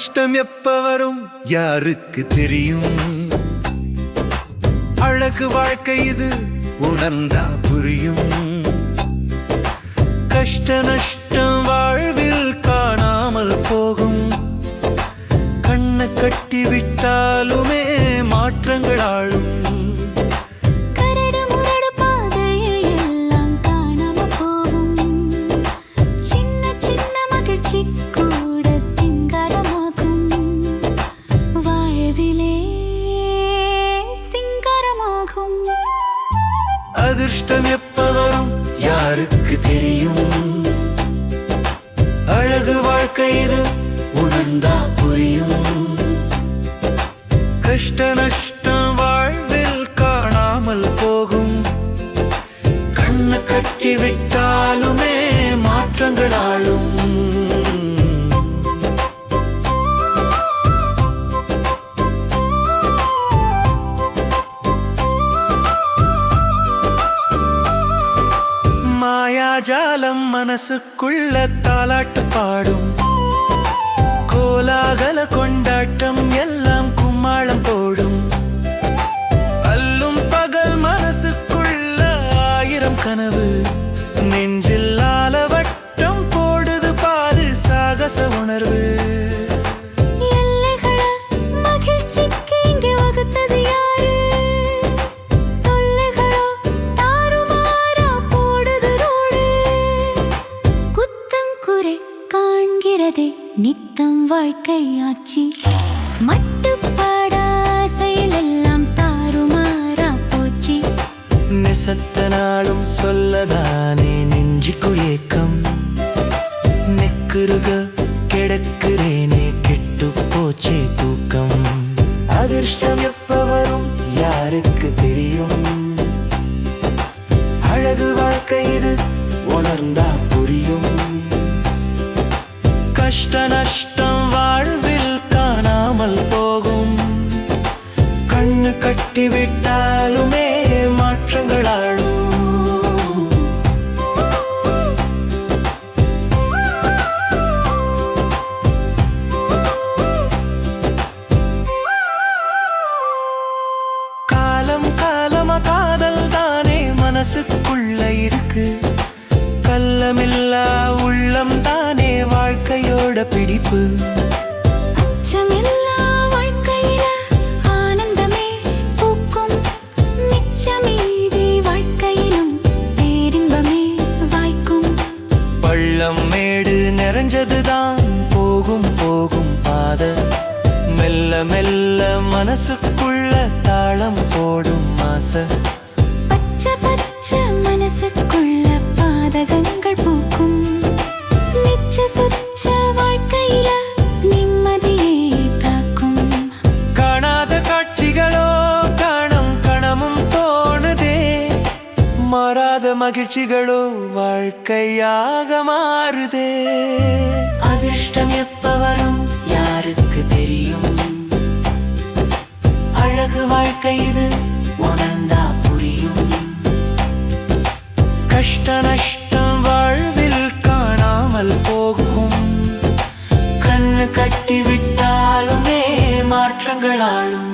அதிர்ஷ்டம் எப்ப வரும் யாருக்கு தெரியும்? அழகு வாழ்க்கை இது உணர்ந்தா புரியும். கஷ்ட நஷ்டம் வாழ்வில் காணாமல் போகும். கண்ணு கட்டி விட்டாலுமே மாற்றங்கள் ஆளும். அதிர்ஷ்டம் எப்ப வரும் யாருக்கு தெரியும்? அழகு வாழ்க்கை இது உணர்ந்தா புரியும். கஷ்ட நஷ்டம் வாழ்வில் காணாமல் போகும். கண்ணு கட்டி விட்டாலுமே மாற்றங்கள் ஆளும். மாயாஜாலம் மனசுக்குள்ள தாலாட்டு பாடும். கோலாகல கொண்டாட்டம் எல்லாம் கும்மாளம் போடும். அல்லும் பகல் மனசுக்குள்ள ஆயிரம் கனவு. நெஞ்சில் ஆலவட்டம் போடுது பாரு சாகச உணர்வு. நித்தம் வாழ்க்கையாச்சி மட்டுப்பாடா செயலெல்லாம் தாறுமாறா போச்சு. நெசத்த நாளும் சொல்லதானே நெஞ்சுக்குள் ஏக்கம். நெக்குருக கிடக்குறேனே கெட்டு போச்சே தூக்கம். அதிர்ஷ்டம் எப்ப வரும் யாருக்கு தெரியும்? அழகு வாழ்க்கை இது உணர்ந்தா புரியும். கஷ்ட நஷ்டம் வாழ்வில் காணாமல் போகும். கண்ணு கட்டி விட்டாலுமே மாற்றங்கள் ஆளும். காலம் காலமா காதல் தானே மனசுக்குள்ள இருக்கு. கள்ளமில்லா உள்ளம் தானே வாழ்க்கையோட பிடிப்பு. அச்சமில்லா வாழ்க்கையில ஆனந்தமே பூக்கும். மிச்சமீதி வாழ்க்கையிலும் பேரின்பமே வாய்க்கும். பள்ளம் மேடு நிறைஞ்சதுதான் போகும் போகும் பாத. மெல்ல மெல்ல மனசுக்குள்ள தாளம் போடும் ஆசை. பச்சை பச்சை மனசுக்குள்ள பாதகங்கள் பூக்கும். மிச்ச சுச்ச வாழ்க்கையில நிம்மதியே காக்கும். காணாத காட்சிகளோ காணும் கணமும் தோணுதே. மாறாத மகிழ்ச்சிகளோ வாழ்க்கையாக மாறுதே. அதிர்ஷ்டம் எப்ப வரும் யாருக்கு தெரியும்? அழகு வாழ்க்கை இது உணர்ந்தா புரியும். கஷ்ட நஷ்டம் வாழ்வில் காணாமல் போகும். கண்ணு கட்டி விட்டாலுமே மாற்றங்கள் ஆளும்.